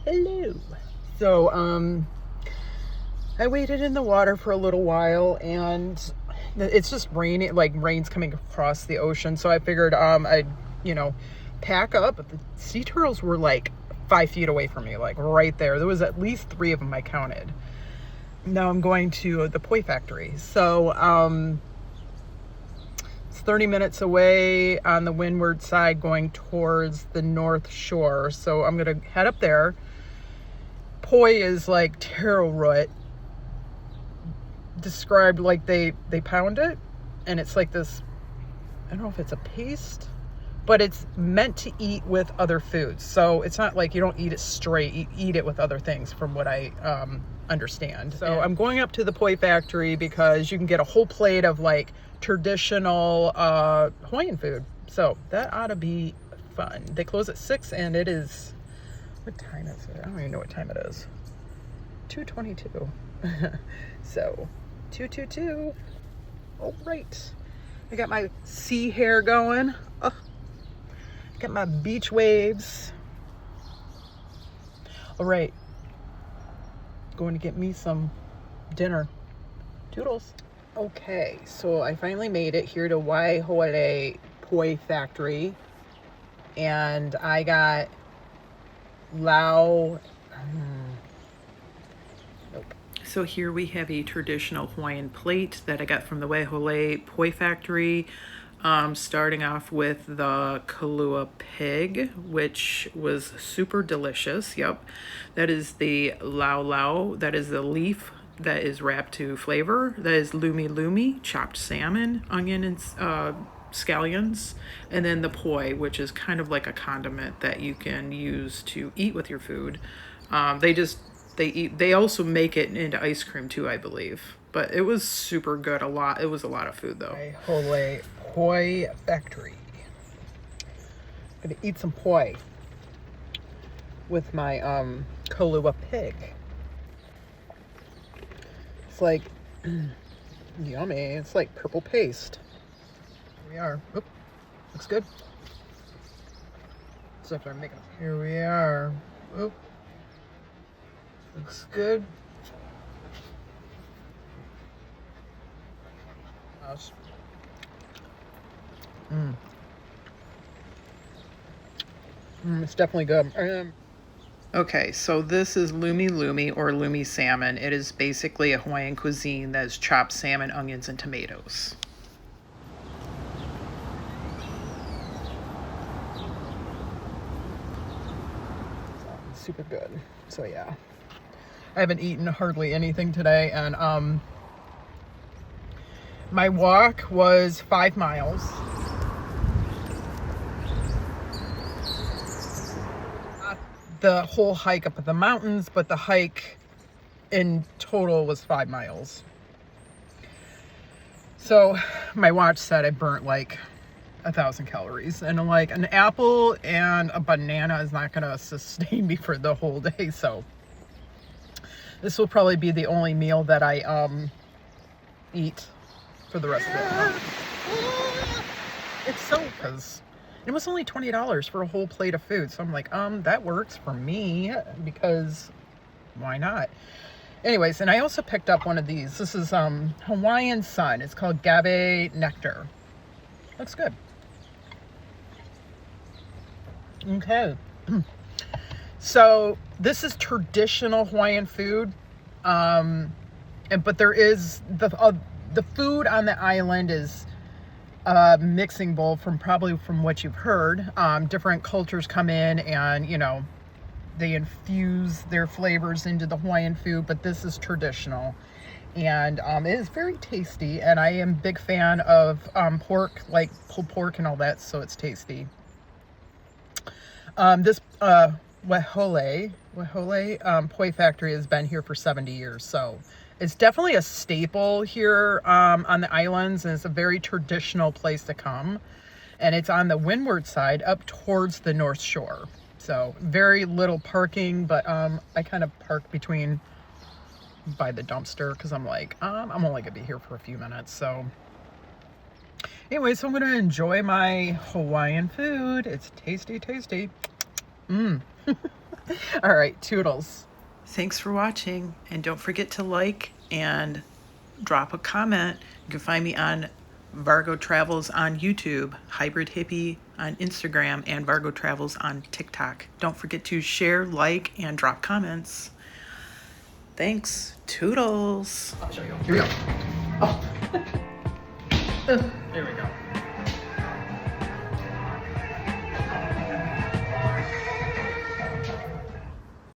Hello. So, I waited in the water for a little while, and it's just raining, like rain's coming across the ocean. So I figured, I'd, pack up. But the sea turtles were like 5 feet away from me, like right there. There was at least 3 of them I counted. Now I'm going to the Poi Factory. So, it's 30 minutes away on the windward side going towards the North Shore. So I'm going to head up there. Poi is like taro root, described like they pound it, and it's like this, I don't know if it's a paste, but it's meant to eat with other foods. So it's not like you don't eat it straight, you eat it with other things, from what I understand. So I'm going up to the Poi Factory because you can get a whole plate of like traditional Hawaiian food. So that ought to be fun. They close at 6, and it is, what time is it? I don't even know what time it is. 2:22. So 2:22. All right. I got my sea hair going. Oh, got my beach waves. All right. Going to get me some dinner. Toodles. Okay, so I finally made it here to Waiahole Poi Factory, and I got nope. So here we have a traditional Hawaiian plate that I got from the Waiahole Poi Factory. Starting off with the Kailua pig, which was super delicious. Yep, that is the lau. That is the leaf that is wrapped to flavor. That is lumi, chopped salmon, onion, and scallions. And then the poi, which is kind of like a condiment that you can use to eat with your food. They also make it into ice cream too, I believe. But it was super good. It was a lot of food though. Waiahole Poi Factory. Gonna eat some poi with my Kailua pig. It's like yummy. It's like purple paste. Here we are. Oop, looks good. So I'm making. Here we are. Oop. Looks good. It's definitely good. Okay, so this is lumi or lumi salmon. It is basically a Hawaiian cuisine that is chopped salmon, onions, and tomatoes. Super good. So yeah, I haven't eaten hardly anything today, and my walk was 5 miles. Not the whole hike up the mountains, but the hike in total was 5 miles. So my watch said I burnt like 1,000 calories, and like an apple and a banana is not gonna sustain me for the whole day. So this will probably be the only meal that I eat for the rest of it. It's so, because it was only $20 for a whole plate of food. So I'm like, that works for me, because why not? Anyways, and I also picked up one of these. This is Hawaiian Sun. It's called Agave Nectar. Looks good. Okay. So this is traditional Hawaiian food. But there is the food on the island is a mixing bowl from what you've heard. Different cultures come in and, they infuse their flavors into the Hawaiian food, but this is traditional. And it is very tasty, and I am a big fan of pork, like pulled pork and all that, so it's tasty. This Waiahole Poi Factory has been here for 70 years, so it's definitely a staple here on the islands, and it's a very traditional place to come. And it's on the windward side up towards the North Shore. So very little parking, but I kind of park by the dumpster because I'm like, I'm only gonna be here for a few minutes. So anyway, so I'm gonna enjoy my Hawaiian food. It's tasty. All right, toodles. Thanks for watching, and don't forget to like and drop a comment. You can find me on Vargo Travels on YouTube, Hybrid Hippie on Instagram, and Vargo Travels on TikTok. Don't forget to share, like, and drop comments. Thanks. Toodles. I'll show you. Here we go. Oh. There we go.